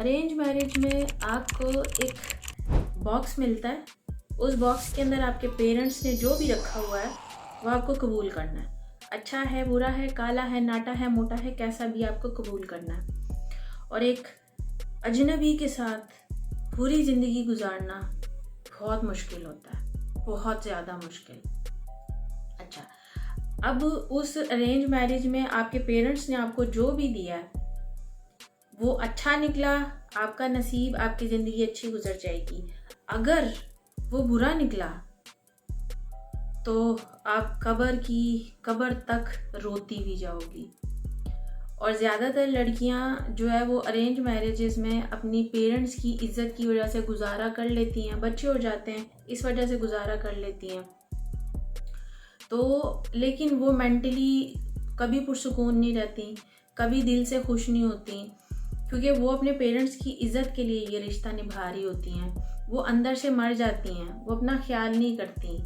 Arrange marriage में आपको एक बॉक्स मिलता है। उस बॉक्स के अंदर आपके पेरेंट्स ने जो भी रखा हुआ है वो आपको कबूल करना है। अच्छा है, बुरा है, काला है, नाटा है, मोटा है, कैसा भी आपको कबूल करना है। और एक अजनबी के साथ पूरी ज़िंदगी गुजारना बहुत मुश्किल होता है, बहुत ज़्यादा मुश्किल। अच्छा, अब उस अरेंज मैरिज में आपके पेरेंट्स ने आपको जो भी दिया है वो अच्छा निकला, आपका नसीब, आपकी ज़िंदगी अच्छी गुजर जाएगी। अगर वो बुरा निकला तो आप कब्र तक रोती भी जाओगी। और ज़्यादातर लड़कियां जो है वो अरेंज मैरिजेस में अपनी पेरेंट्स की इज्जत की वजह से गुजारा कर लेती हैं, बच्चे हो जाते हैं इस वजह से गुजारा कर लेती हैं। तो लेकिन वो मेंटली कभी पुरसुकून नहीं रहती, कभी दिल से खुश नहीं होती, क्योंकि वो अपने पेरेंट्स की इज्जत के लिए ये रिश्ता निभा रही होती हैं। वो अंदर से मर जाती हैं, वो अपना ख्याल नहीं करती,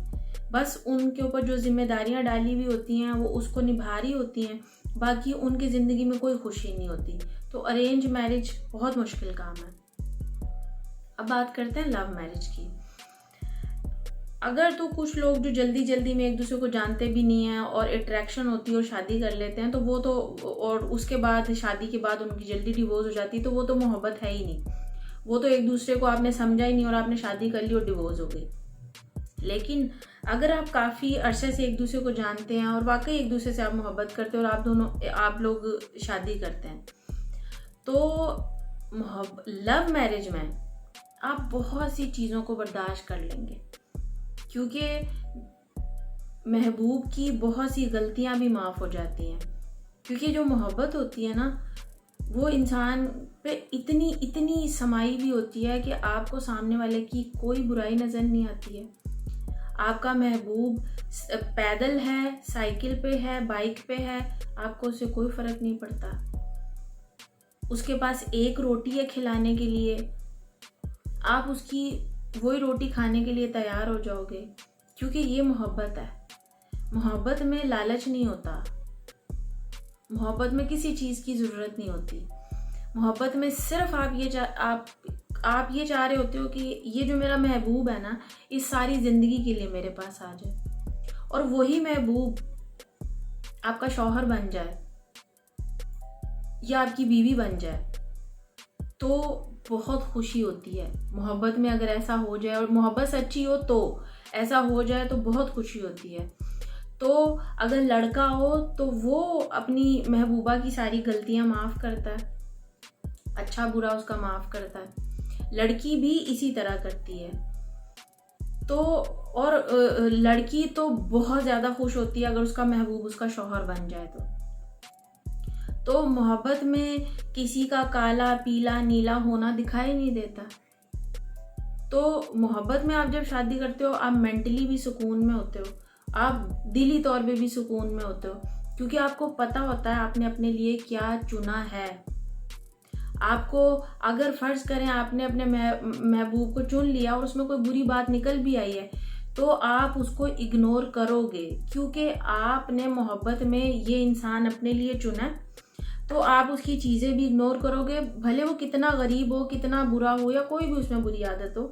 बस उनके ऊपर जो जिम्मेदारियां डाली हुई होती हैं वो उसको निभा रही होती हैं, बाकी उनकी ज़िंदगी में कोई खुशी नहीं होती। तो अरेंज मैरिज बहुत मुश्किल काम है। अब बात करते हैं लव मैरिज की। अगर तो कुछ लोग जो जल्दी जल्दी में एक दूसरे को जानते भी नहीं हैं और अट्रैक्शन होती है और शादी कर लेते हैं, तो वो तो, और उसके बाद शादी के बाद उनकी जल्दी डिवोर्स हो जाती है, तो वो तो मोहब्बत है ही नहीं। वो तो एक दूसरे को आपने समझा ही नहीं और आपने शादी कर ली और डिवोर्स हो गई। लेकिन अगर आप काफ़ी अरसे से एक दूसरे को जानते हैं और वाकई एक दूसरे से आप मोहब्बत करते हैं और आप लोग शादी करते हैं, तो लव मैरिज में आप बहुत सी चीज़ों को बर्दाश्त कर लेंगे, क्योंकि महबूब की बहुत सी गलतियां भी माफ़ हो जाती हैं। क्योंकि जो मोहब्बत होती है ना, वो इंसान पे इतनी समाई भी होती है कि आपको सामने वाले की कोई बुराई नज़र नहीं आती है। आपका महबूब पैदल है, साइकिल पे है, बाइक पे है, आपको उससे कोई फ़र्क नहीं पड़ता। उसके पास एक रोटी है खिलाने के लिए, आप उसकी वही रोटी खाने के लिए तैयार हो जाओगे, क्योंकि ये मोहब्बत है। मोहब्बत में लालच नहीं होता, मोहब्बत में किसी चीज़ की ज़रूरत नहीं होती। मोहब्बत में सिर्फ आप ये चाह रहे होते हो कि ये जो मेरा महबूब है ना, इस सारी ज़िंदगी के लिए मेरे पास आ जाए और वही महबूब आपका शौहर बन जाए या आपकी बीवी बन जाए, तो बहुत खुशी होती है। मोहब्बत में अगर ऐसा हो जाए और मोहब्बत सच्ची हो तो ऐसा हो जाए तो बहुत खुशी होती है। तो अगर लड़का हो तो वो अपनी महबूबा की सारी गलतियां माफ़ करता है, अच्छा बुरा उसका माफ़ करता है। लड़की भी इसी तरह करती है। तो और लड़की तो बहुत ज़्यादा खुश होती है अगर उसका महबूब उसका शौहर बन जाए तो मोहब्बत में किसी का काला, पीला, नीला होना दिखाई नहीं देता। तो मोहब्बत में आप जब शादी करते हो, आप मेंटली भी सुकून में होते हो, आप दिली तौर पे भी सुकून में होते हो, क्योंकि आपको पता होता है आपने अपने लिए क्या चुना है। आपको अगर फ़र्ज़ करें आपने अपने महबूब को चुन लिया और उसमें कोई बुरी बात निकल भी आई है, तो आप उसको इग्नोर करोगे, क्योंकि आपने मोहब्बत में ये इंसान अपने लिए चुना, तो आप उसकी चीज़ें भी इग्नोर करोगे, भले वो कितना गरीब हो, कितना बुरा हो, या कोई भी उसमें बुरी आदत हो।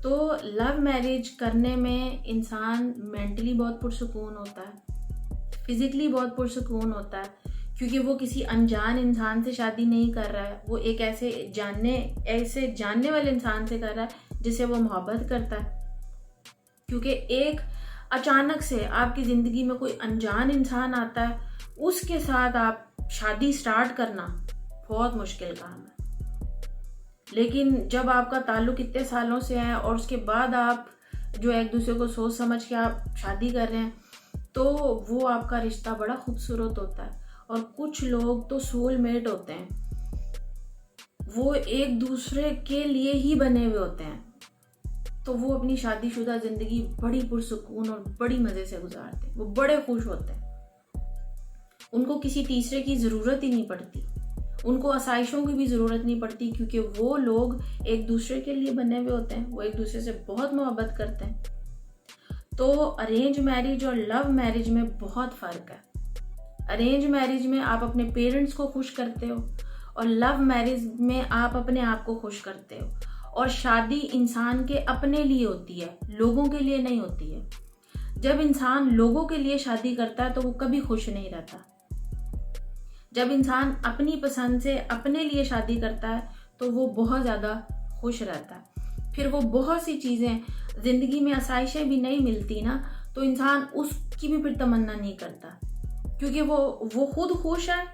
तो लव मैरिज करने में इंसान मेंटली बहुत पुरसुकून होता है, फिज़िकली बहुत पुरसुकून होता है, क्योंकि वो किसी अनजान इंसान से शादी नहीं कर रहा है, वो एक ऐसे जानने वाले इंसान से कर रहा है जिसे वो मोहब्बत करता है। क्योंकि एक अचानक से आपकी ज़िंदगी में कोई अनजान इंसान आता है, उसके साथ आप शादी स्टार्ट करना बहुत मुश्किल काम है। लेकिन जब आपका ताल्लुक इतने सालों से है और उसके बाद आप जो एक दूसरे को सोच समझ के आप शादी कर रहे हैं, तो वो आपका रिश्ता बड़ा खूबसूरत होता है। और कुछ लोग तो सोलमेट होते हैं, वो एक दूसरे के लिए ही बने हुए होते हैं, तो वो अपनी शादीशुदा ज़िंदगी बड़ी पुरसुकून और बड़ी मज़े से गुजारते हैं, वो बड़े खुश होते हैं। उनको किसी तीसरे की ज़रूरत ही नहीं पड़ती, उनको आसाइशों की भी ज़रूरत नहीं पड़ती, क्योंकि वो लोग एक दूसरे के लिए बने हुए होते हैं, वो एक दूसरे से बहुत मोहब्बत करते हैं। तो अरेंज मैरिज और लव मैरिज में बहुत फ़र्क है। अरेंज मैरिज में आप अपने पेरेंट्स को खुश करते हो और लव मैरिज में आप अपने आप को खुश करते हो, और शादी इंसान के अपने लिए होती है, लोगों के लिए नहीं होती है। जब इंसान लोगों के लिए शादी करता है तो वो कभी खुश नहीं रहता। जब इंसान अपनी पसंद से अपने लिए शादी करता है तो वो बहुत ज़्यादा खुश रहता है। फिर वो बहुत सी चीज़ें, ज़िंदगी में आसाइशें भी नहीं मिलती ना, तो इंसान उसकी भी फिर तमन्ना नहीं करता, क्योंकि वो खुद खुश है,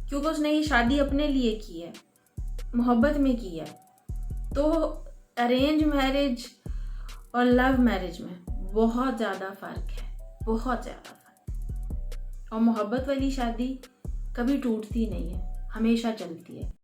क्योंकि उसने ये शादी अपने लिए की है, मोहब्बत में की है। तो अरेंज मैरिज और लव मैरिज में बहुत ज़्यादा फ़र्क है, बहुत ज़्यादा फ़र्क। और मोहब्बत वाली शादी कभी टूटती नहीं है, हमेशा चलती है।